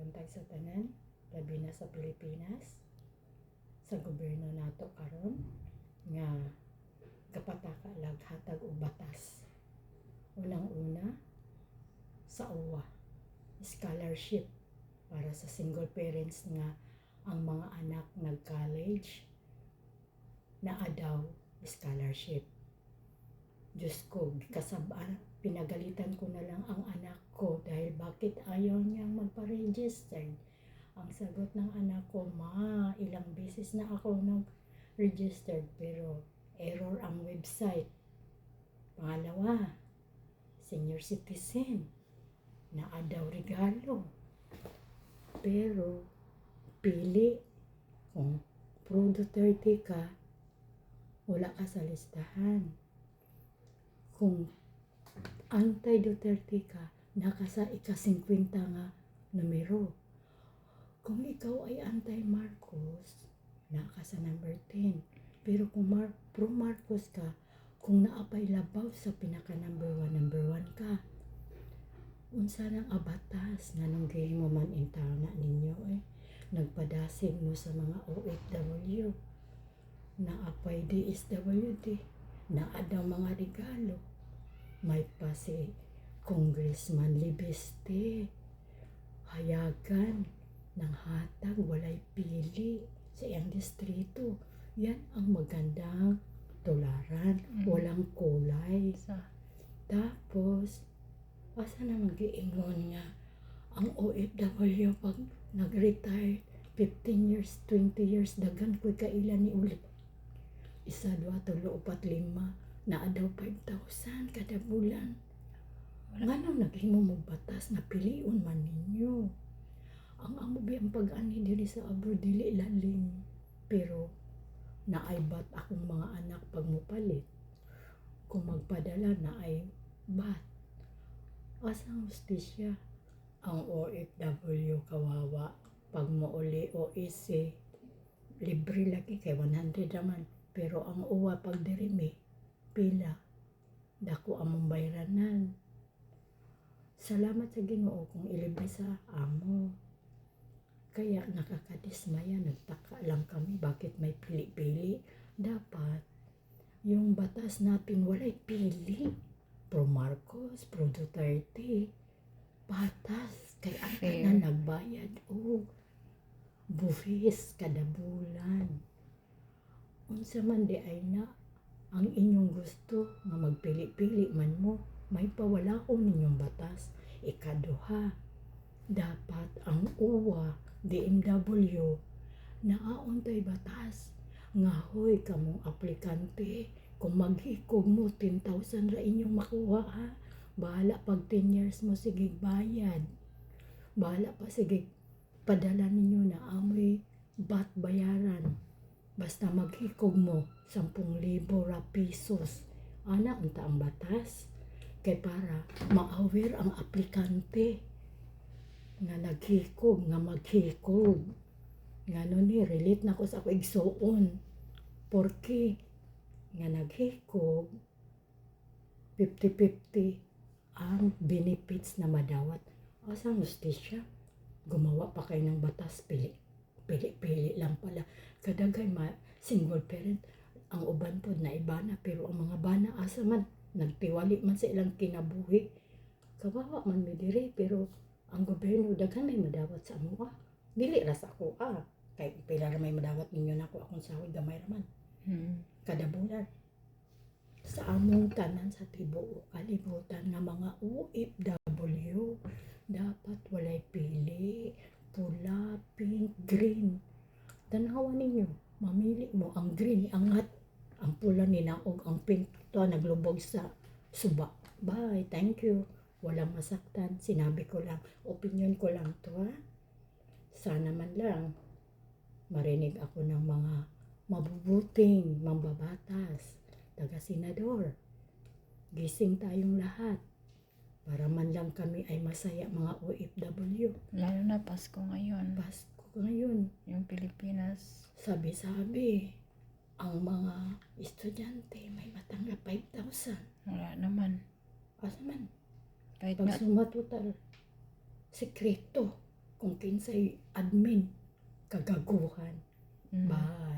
buntag sa tanan, labi na sa Pilipinas, sa gobyerno nato karon nga kapataka hatag og batas. Unang-una sa UWA, scholarship para sa single parents nga ang mga anak nag-college na daw scholarship. Diyos ko, pinagalitan ko na lang ang anak ko dahil bakit ayaw niyang magpa-register. Ang sagot ng anak ko, ma, ilang beses na ako nag-register pero error ang website. Pangalawa, senior citizen, naa daw regalo. Pero pili kung pro-Duterte ka, wala ka sa listahan. Kung anti-Duterte ka, naka sa ika-50 nga numero. Kung ikaw ay anti-Marcos, naka sa number 10. Pero kung pro-Marcos ka, kung naapay labaw sa pinaka-number 1 ka. Unsa nang abatas nga nung gihimo man intana ninyo nagpadasig mo sa mga OFW. Naapay DSWD. Naa daw mga regalo. May pa si Congressman Libeste. Hayagan ng hatag, walay pili sa iyang distrito. Yan ang magandang tularan. Walang kulay. Tapos, asa na mag-iingon nga ang OFW pag nag-retire 15 years, 20 years, dagan ko'y kailan ni ulit. 1, 2, 3, 4, 5, naa daw 5,000 kada bulan. Nga nang naghimo mo batas na piliun man ninyo. Ang amubi ang pag-ani diri sa abroad dili lalim. Pero naay-bat akong mga anak pag mupalit. Kung magpadala naay bat. Asang hustisya ang OFW kawawa pag mouli OEC libre lagi kay 100 raman. Pero ang uwa pag dirimi, pila, dako among bayranan. Salamat sa Ginoo kung ilibre sa amo. Kaya nakakadismaya, nagtaka lang kami bakit may pili-pili. Dapat yung batas natin walay pili. Pro Marcos, pro Duterte, batas. Kaya ang na nagbayad o buwis kada bulan. Unsa man di ay na ang inyong gusto nga magpili-pili man mo, may pawalaon ninyong batas. Ikaduha, dapat ang UWA, DMW, naaon tay batas nga hoy kamong aplikante, kung maghikog mo 10,000 ra inyong makuha ha. Bahala pag 10 years mo sige bayad. Bahala pa sige padala ninyo na amoy bat bayaran. Basta maghikog mo 10,000 ra pesos. Ana unta ang batas kay para ma-aware ang aplikante nga naghikog, nga maghikog. Ngano ni relate na ko sa ako igsuon. Porque nga naghikog 50-50 ang benefits na madawat. Asang hustisya? Gumawa pa kayo ng batas, pili lang pala. Kadagay single parent, ang uban po na ibana, pero ang mga bana asa man, nagtiwali man sa ilang kinabuhi. Kawawa man may diri, pero ang gobyerno daghan may madawat sa amuha. Dili ra sa ako, kay pila ra may madawat ninyo nako akong sahod gamay ra man. Kada bulan. Sa among tanan sa tibuok kalibutan nga mga OFW, dapat walay pili, pula, pink, green. Tanawan ninyo, mamili mo ang green, angat, ang pula ni naog, ang pink to naglubog sa suba. Bye, thank you. Walang masaktan, sinabi ko lang, opinion ko lang to ha. Sana man lang marinig ako ng mga mabubuting mambabatas, taga-senador. Gising tayong lahat para man lang kami ay masaya mga OFW. Lalo na Pasko ngayon. Pasko ngayon. Yung Pilipinas. Sabi-sabi, ang mga estudyante may matanggap 5,000. Wala naman. Asa man? Kahit Pag nga, sumatotal, sekreto. kung kinsay admin, kagaguhan. Mm. Bye.